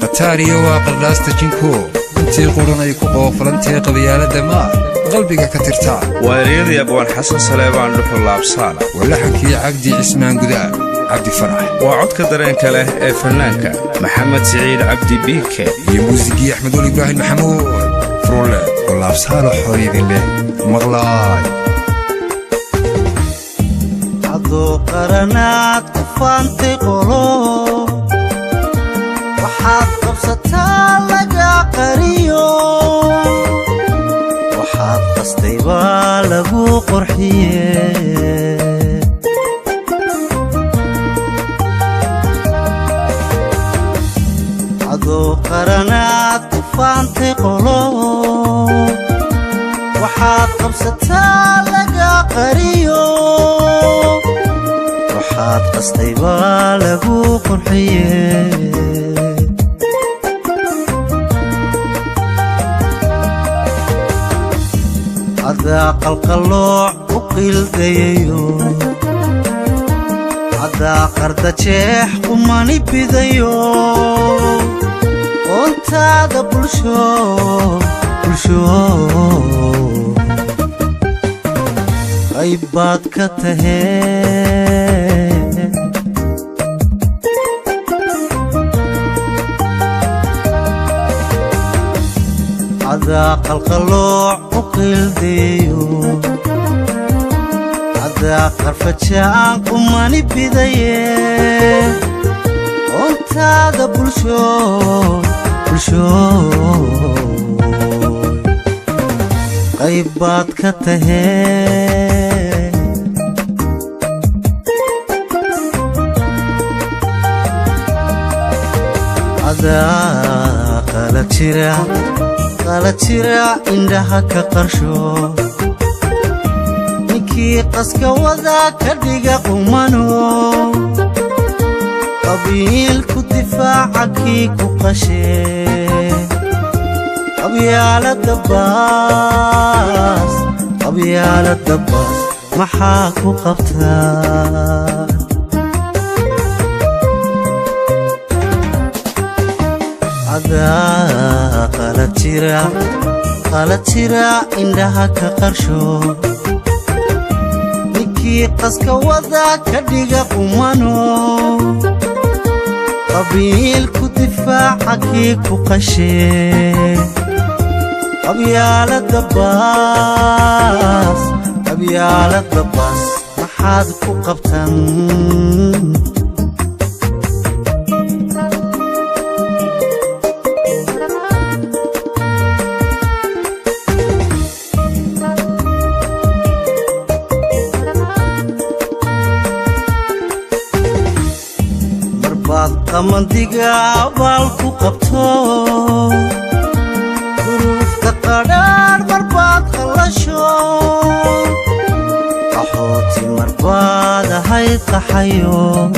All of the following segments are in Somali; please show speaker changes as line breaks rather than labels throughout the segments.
قتاري وقلاس تجنكو انتي قرني كوكو فلنتي قبيالة دماء قلبك كترتاع
ويريد يا ابو الحسن سليمان لحو الله بصالة
ولحكي عقدي عسمان قدام عبدي فرح
وعدك درينك له فنانك محمد سعيد عبدي بيكي
موسيقي أحمد إبراهيم محمود فرولة والله بصالة حريد الله مغلاي
عدو قرنات كفانتي قلو وحاد قبصتها لقا قريو وحاد قصتيبا لقو قرحيه عدو قرنات كفانتي قلو وحاد قبصتها لقا قريو وحاد قصتيبا لقو قرحيه عدا قلقلوع وقيل ديو عدا قرد جيح قماني بيديو وانت عدا بلشو غيبات كتهين عدا قلقلوع وقيل ديو عدا قرفتشان قماني بيديه وانت عدا بلشو غيبات كتهين عدا قالت شراع عندها كقرشو نكي قسك وذا كدق قمانو قبيل كدفاعك كقشي قبيال الدباس محاكو قبتان عدا قالت شراع عندها كقرشو نكي قسك وذا كدق قمانو قبيل كدفاعك كقشي قبيال الدباس محاد كقبتان قمنديقا بالكو قبتو ظروف تقرار مرباد خلشو قحوتي مرباد هاي قحيو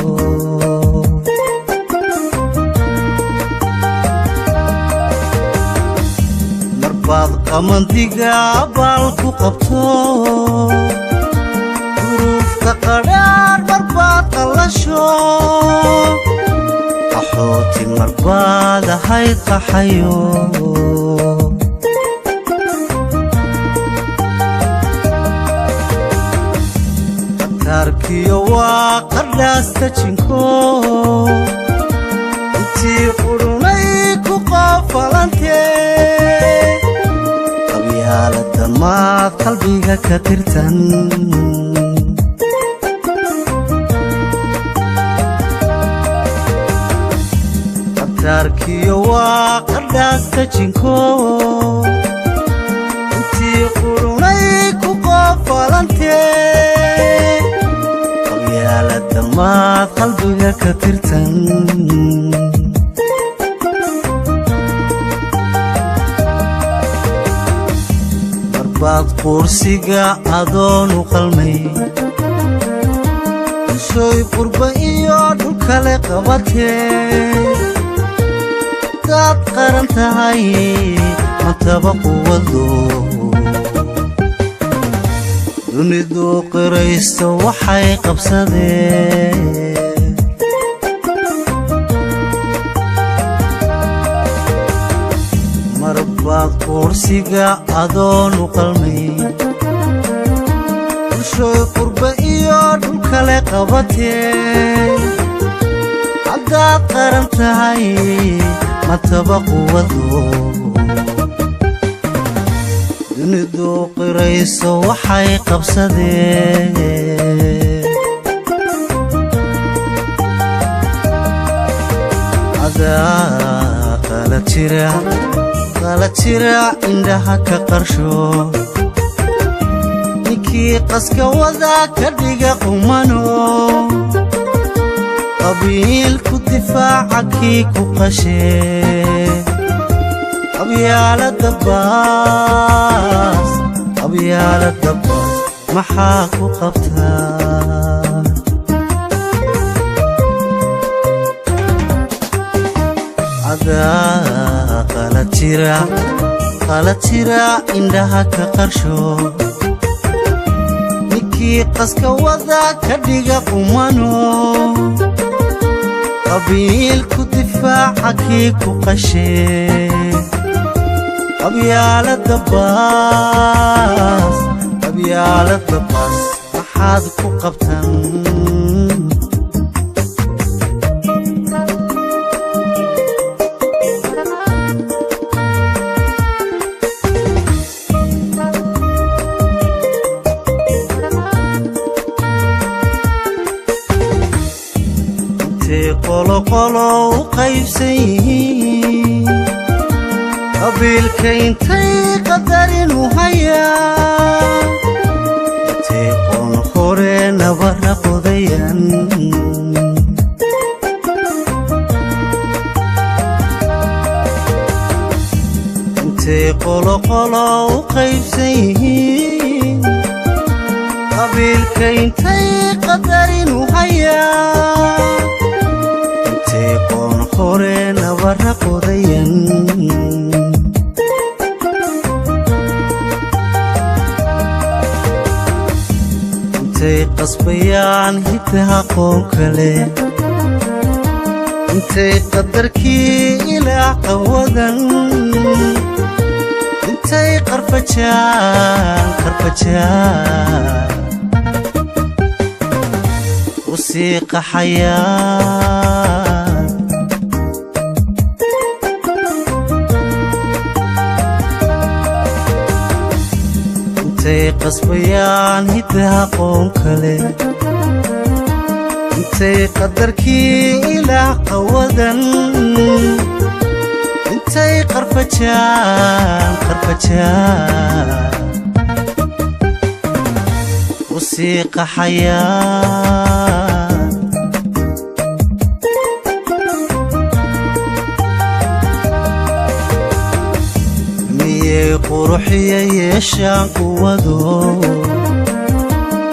مرباد قمنديقا بالكو قبتو ظروف تقرار مرباد خلشو قحوتي مرباد هاي قحيو قطاركيو وقلاس تجنكو انتي قرونيكو قافلانتي قبيال الدماء قلبيك كترتن قطاركيو وقلاس تجنكو انتي قرونيكو قافلانتي قبيال الدماء قلبيك كترتن مرباد قرسيقا أدونو قلمي شوي قربا إيو دوكالي قباتي داد قرنتهاي متبقو وذو دونيدو قريستو وحي قبسدي kursiga adoon u qalmay bulshooy qurba iyo dhul kale qabatee haddaad qaran tahay mataba quwado dunidu qirayso waxay qabsadeen adaa qala jira indhaha ka qarsho ninkii qaska wada ka dhiga qumano qabiilku difaaca kii ku qashee qabyaalada baas maxaa ku qabtaa adaa qala jira indhaha ka qarsho ninkii qaska wada ka dhiga qumano qabiilku difaaca kii ku qashee qabyaalada baas maxaad ku qabtan qolo u qaybsan yihiin qabiilka intay qadarin u hayaa intay qoon hore nabara qodayan intay qolo u qaybsan yihiin qabiilka intay qadarin u hayaa qoon hore nabara qodayan intay qasbayaan hiddaha qoon kale intay qadarkii ilaah qawadan intay qarfajaan u sii qaxayaan intay qasbayaan hiddaha qoon kale intay qadarkii ilaah qawadan intay qarfajaan u sii qaxayaan miyay quruxiya yeeshaan quwado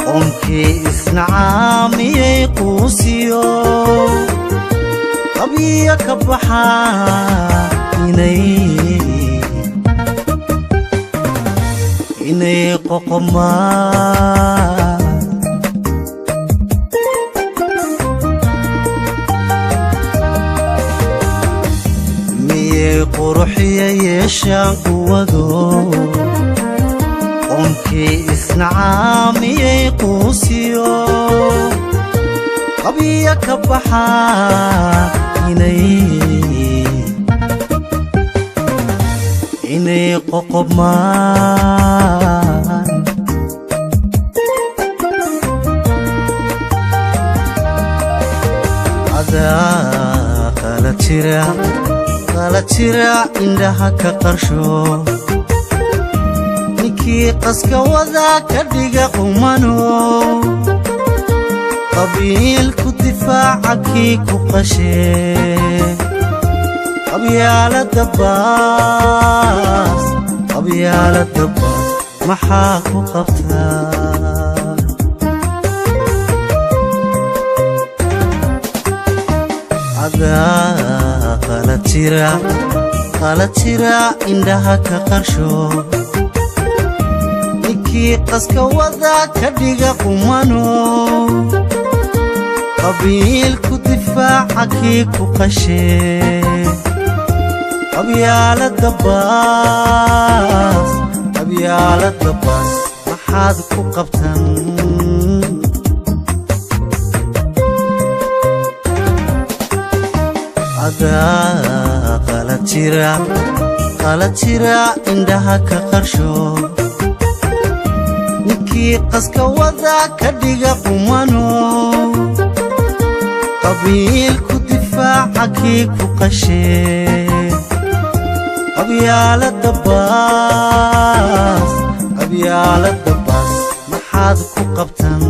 qoomkii isnacaa miyay quusiyo qabya ka baxaa inay qoqomaan miyay quruxiya yeeshaan quwado qoomkii isnacaa miyay quusiyo qabya ka baxaa inay qoqomaan adaa qala jira indhaha ka qarsho ninkii qaska wada ka dhiga qumano qabiilku difaaca kii ku qashee qabyaalada baas maxaa ku qabtaa adaa qala jira indhaha ka qarsho ninkii qaska wada ka dhiga qumano qabiilku difaaca kii ku qashee qabyaalada baas qabyaalada baas maxaad ku qabtan adaa qalad jira indhaha ka qarsho ninkii qaska wada ka dhiga qumano qabiilku difaaca kii ku qashee qabyaalada baas maxaad ku qabtan